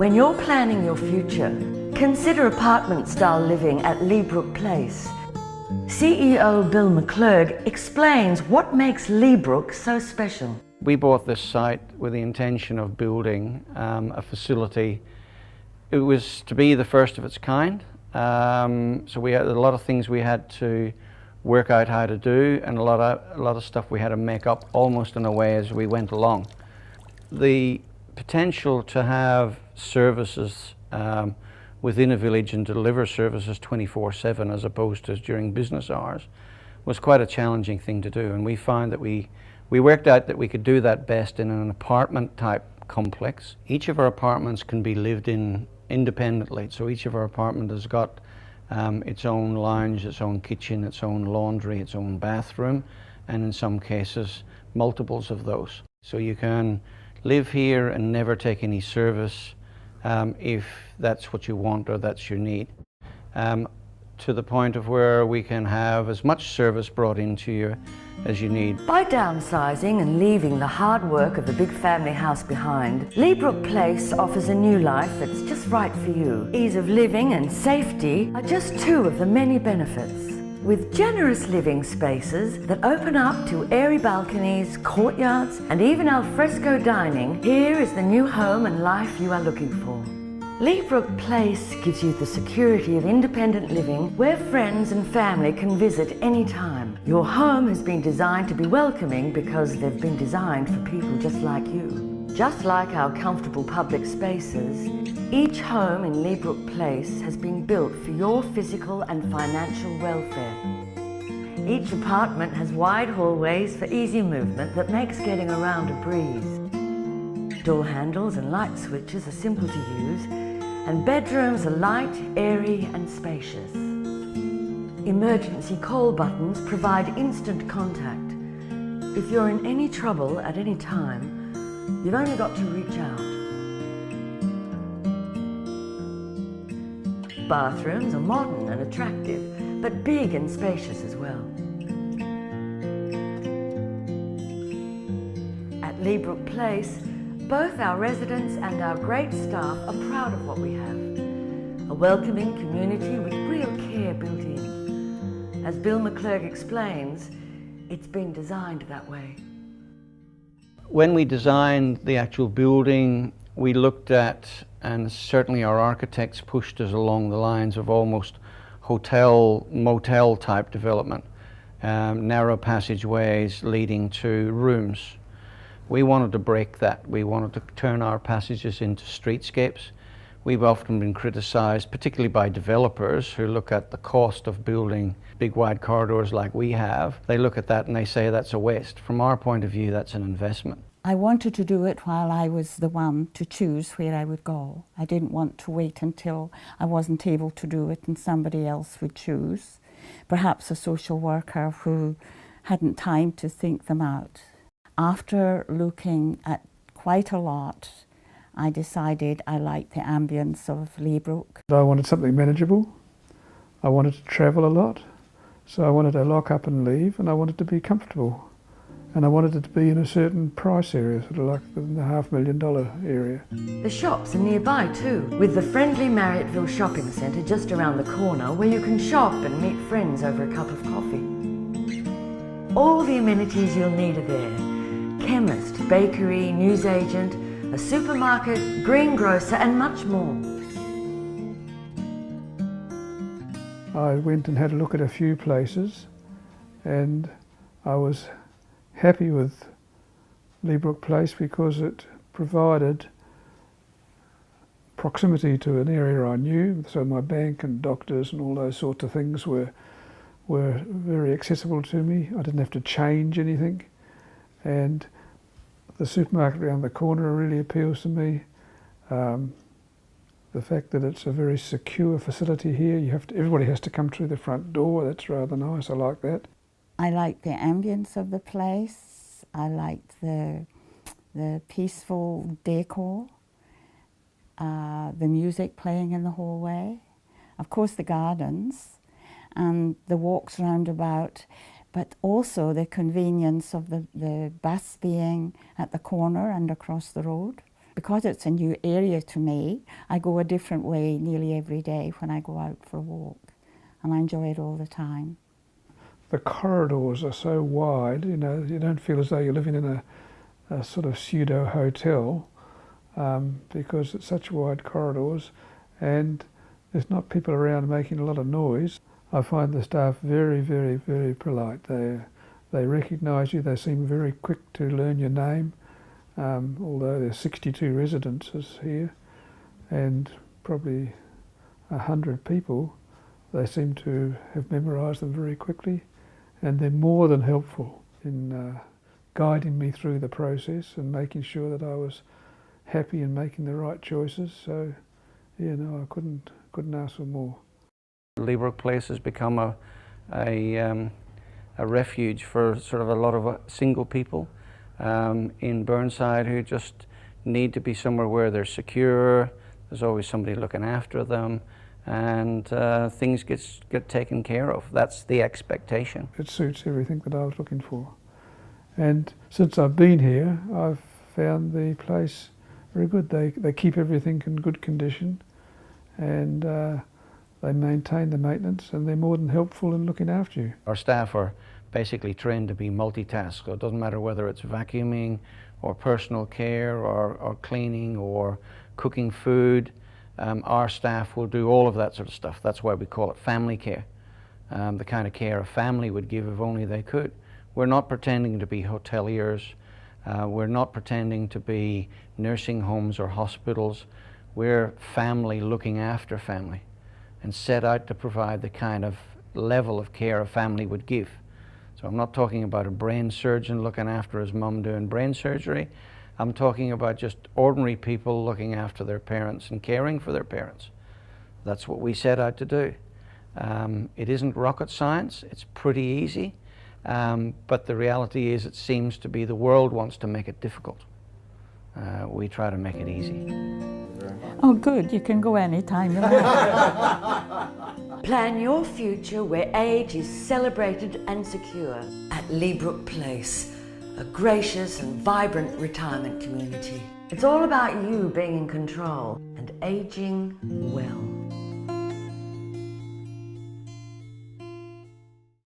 When you're planning your future, consider apartment-style living at Leabrook Place. CEO Bill McClurg explains what makes Leabrook so special. We bought this site with the intention of building a facility. It was to be the first of its kind. So we had a lot of things we had to work out how to do, and a lot of stuff we had to make up almost in a way as we went along. The potential to have services within a village and deliver services 24/7 as opposed to during business hours was quite a challenging thing to do, and we found that we worked out that we could do that best in an apartment type complex. Each of our apartments can be lived in independently, so each of our apartments has got its own lounge, its own kitchen, its own laundry, its own bathroom, and in some cases multiples of those. So you can live here and never take any service if that's what you want or that's your need. To the point of where we can have as much service brought into you as you need. By downsizing and leaving the hard work of the big family house behind, Leabrook Place offers a new life that's just right for you. Ease of living and safety are just two of the many benefits. With generous living spaces that open up to airy balconies, courtyards, and even alfresco dining, here is the new home and life you are looking for. Leabrook Place gives you the security of independent living where friends and family can visit any time. Your home has been designed to be welcoming because they've been designed for people just like you. Just like our comfortable public spaces, each home in Leabrook Place has been built for your physical and financial welfare. Each apartment has wide hallways for easy movement that makes getting around a breeze. Door handles and light switches are simple to use, and bedrooms are light, airy and spacious. Emergency call buttons provide instant contact. If you're in any trouble at any time, you've only got to reach out. Bathrooms are modern and attractive, but big and spacious as well. At Leabrook Place, both our residents and our great staff are proud of what we have. A welcoming community with real care built in. As Bill McClurg explains, it's been designed that way. When we designed the actual building, we looked at, and certainly our architects pushed us along the lines of almost hotel, motel type development, narrow passageways leading to rooms. We wanted to break that. We wanted to turn our passages into streetscapes. We've often been criticized, particularly by developers who look at the cost of building big wide corridors like we have. They look at that and they say that's a waste. From our point of view, that's an investment. I wanted to do it while I was the one to choose where I would go. I didn't want to wait until I wasn't able to do it and somebody else would choose. Perhaps a social worker who hadn't time to think them out. After looking at quite a lot, I decided I liked the ambience of Leabrook. I wanted something manageable. I wanted to travel a lot, so I wanted to lock up and leave, and I wanted to be comfortable. And I wanted it to be in a certain price area, sort of like in the $500,000 area. The shops are nearby too, with the friendly Marryatville shopping centre just around the corner where you can shop and meet friends over a cup of coffee. All the amenities you'll need are there. Chemist, bakery, newsagent, a supermarket, greengrocer and much more. I went and had a look at a few places and I was happy with Leabrook Place because it provided proximity to an area I knew, so my bank and doctors and all those sorts of things were very accessible to me. I didn't have to change anything, and the supermarket around the corner really appeals to me. The fact that it's a very secure facility here, everybody has to come through the front door, that's rather nice, I like that. I liked the ambience of the place. I liked the peaceful decor, the music playing in the hallway, of course the gardens and the walks round about, but also the convenience of the bus being at the corner and across the road. Because it's a new area to me, I go a different way nearly every day when I go out for a walk, and I enjoy it all the time. The corridors are so wide, you know, you don't feel as though you're living in a sort of pseudo hotel, because it's such wide corridors, and there's not people around making a lot of noise. I find the staff very, very, very polite. They recognise you, they seem very quick to learn your name, although there's 62 residences here and probably 100 people. They seem to have memorised them very quickly, and they're more than helpful in guiding me through the process and making sure that I was happy and making the right choices. So, yeah, no, I couldn't ask for more. Leabrook Place has become a refuge for sort of a lot of single people in Burnside who just need to be somewhere where they're secure. There's always somebody looking after them, and things get taken care of. That's the expectation. It suits everything that I was looking for. And since I've been here, I've found the place very good. They keep everything in good condition, and they maintain the maintenance, and they're more than helpful in looking after you. Our staff are basically trained to be multitask, so it doesn't matter whether it's vacuuming or personal care or cleaning or cooking food. Our staff will do all of that sort of stuff. That's why we call it family care, the kind of care a family would give if only they could. We're not pretending to be hoteliers. We're not pretending to be nursing homes or hospitals. We're family looking after family, and set out to provide the kind of level of care a family would give. So I'm not talking about a brain surgeon looking after his mum doing brain surgery. I'm talking about just ordinary people looking after their parents and caring for their parents. That's what we set out to do. It isn't rocket science, it's pretty easy, but the reality is it seems to be the world wants to make it difficult. We try to make it easy. Oh good, you can go anytime you like. Plan your future where age is celebrated and secure at Leabrook Place, a gracious and vibrant retirement community. It's all about you being in control and aging well.